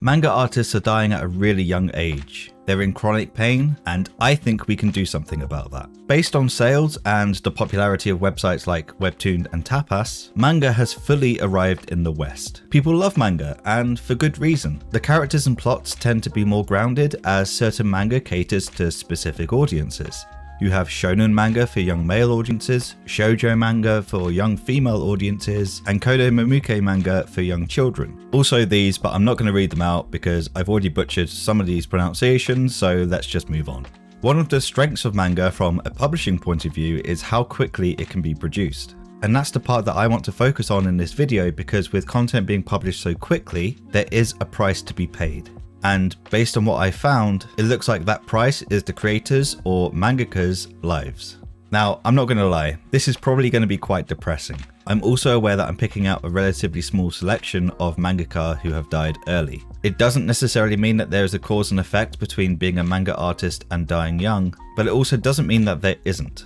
Manga artists are dying at a really young age. They're in chronic pain, and I think we can do something about that. Based on sales and the popularity of websites like Webtoon and Tapas, manga has fully arrived in the West. People love manga, and for good reason. The characters and plots tend to be more grounded, as certain manga caters to specific audiences. You have shonen manga for young male audiences, shoujo manga for young female audiences, and kodo momoke manga for young children. Also these, but I'm not going to read them out because I've already butchered some of these pronunciations, so let's just move on. One of the strengths of manga from a publishing point of view is how quickly it can be produced. And that's the part that I want to focus on in this video, because with content being published so quickly, there is a price to be paid. And based on what I found, it looks like that price is the creators or mangaka's lives. Now, I'm not going to lie, this is probably going to be quite depressing. I'm also aware that I'm picking out a relatively small selection of mangaka who have died early. It doesn't necessarily mean that there is a cause and effect between being a manga artist and dying young, but it also doesn't mean that there isn't.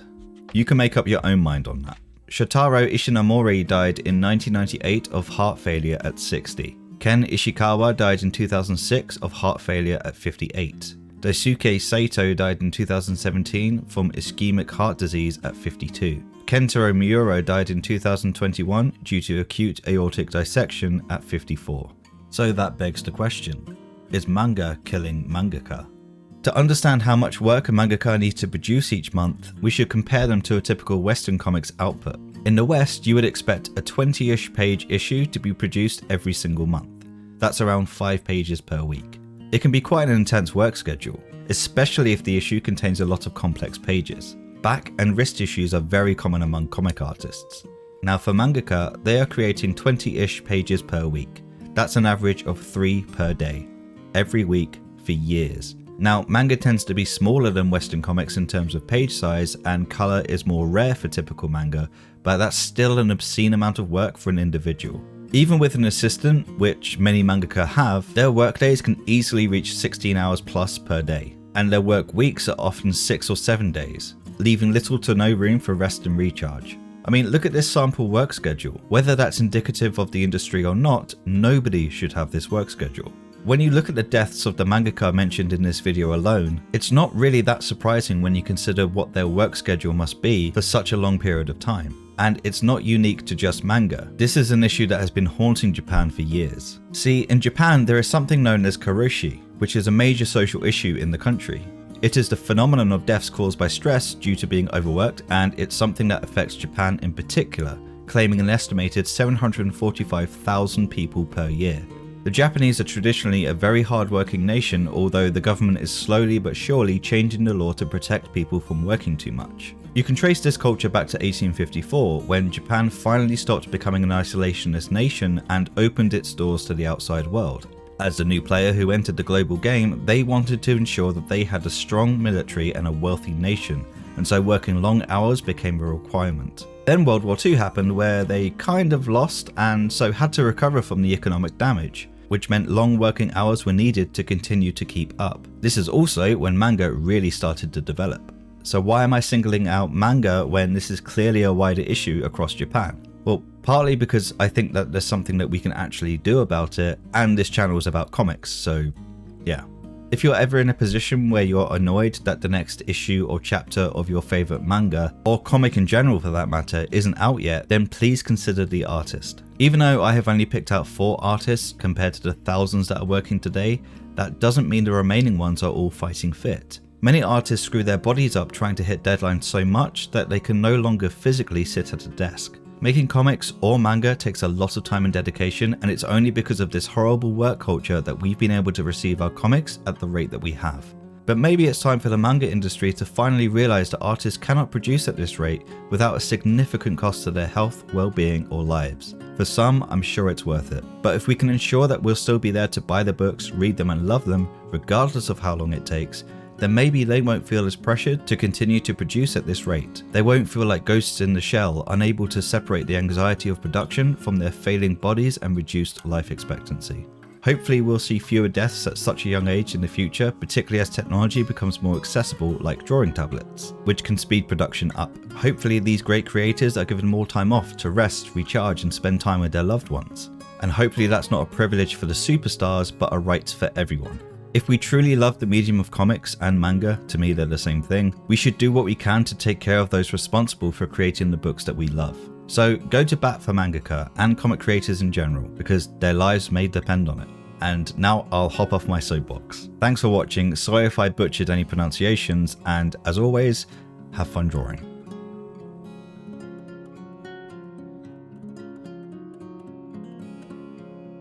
You can make up your own mind on that. Shotaro Ishinomori died in 1998 of heart failure at 60. Ken Ishikawa died in 2006 of heart failure at 58. Daisuke Saito died in 2017 from ischemic heart disease at 52. Kentaro Miura died in 2021 due to acute aortic dissection at 54. So that begs the question, is manga killing mangaka? To understand how much work a mangaka needs to produce each month, we should compare them to a typical Western comics output. In the West, you would expect a 20-ish page issue to be produced every single month. That's around 5 pages per week. It can be quite an intense work schedule, especially if the issue contains a lot of complex pages. Back and wrist issues are very common among comic artists. Now for mangaka, they are creating 20-ish pages per week. That's an average of 3 per day, every week for years. Now, manga tends to be smaller than Western comics in terms of page size, and colour is more rare for typical manga, but that's still an obscene amount of work for an individual. Even with an assistant, which many mangaka have, their workdays can easily reach 16 hours plus per day, and their work weeks are often 6 or 7 days, leaving little to no room for rest and recharge. I mean, look at this sample work schedule. Whether that's indicative of the industry or not, nobody should have this work schedule. When you look at the deaths of the mangaka mentioned in this video alone, it's not really that surprising when you consider what their work schedule must be for such a long period of time. And it's not unique to just manga. This is an issue that has been haunting Japan for years. See, in Japan there is something known as karoshi, which is a major social issue in the country. It is the phenomenon of deaths caused by stress due to being overworked, and it's something that affects Japan in particular, claiming an estimated 745,000 people per year. The Japanese are traditionally a very hard-working nation, although the government is slowly but surely changing the law to protect people from working too much. You can trace this culture back to 1854, when Japan finally stopped becoming an isolationist nation and opened its doors to the outside world. As the new player who entered the global game, they wanted to ensure that they had a strong military and a wealthy nation, and so working long hours became a requirement. Then World War II happened, where they kind of lost and so had to recover from the economic damage, which meant long working hours were needed to continue to keep up. This is also when manga really started to develop. So why am I singling out manga when this is clearly a wider issue across Japan? Well, partly because I think that there's something that we can actually do about it, and this channel is about comics, so yeah. If you're ever in a position where you're annoyed that the next issue or chapter of your favourite manga, or comic in general for that matter, isn't out yet, then please consider the artist. Even though I have only picked out 4 artists compared to the thousands that are working today, that doesn't mean the remaining ones are all fighting fit. Many artists screw their bodies up trying to hit deadlines so much that they can no longer physically sit at a desk. Making comics or manga takes a lot of time and dedication, and it's only because of this horrible work culture that we've been able to receive our comics at the rate that we have. But maybe it's time for the manga industry to finally realise that artists cannot produce at this rate without a significant cost to their health, well-being or lives. For some, I'm sure it's worth it. But if we can ensure that we'll still be there to buy the books, read them and love them, regardless of how long it takes, then maybe they won't feel as pressured to continue to produce at this rate. They won't feel like ghosts in the shell, unable to separate the anxiety of production from their failing bodies and reduced life expectancy. Hopefully we'll see fewer deaths at such a young age in the future, particularly as technology becomes more accessible, like drawing tablets, which can speed production up. Hopefully these great creators are given more time off to rest, recharge and spend time with their loved ones. and hopefully that's not a privilege for the superstars, but a right for everyone. If we truly love the medium of comics and manga, to me they're the same thing, we should do what we can to take care of those responsible for creating the books that we love. So go to bat for mangaka and comic creators in general, because their lives may depend on it. And now I'll hop off my soapbox. Thanks for watching, sorry if I butchered any pronunciations, and as always, have fun drawing.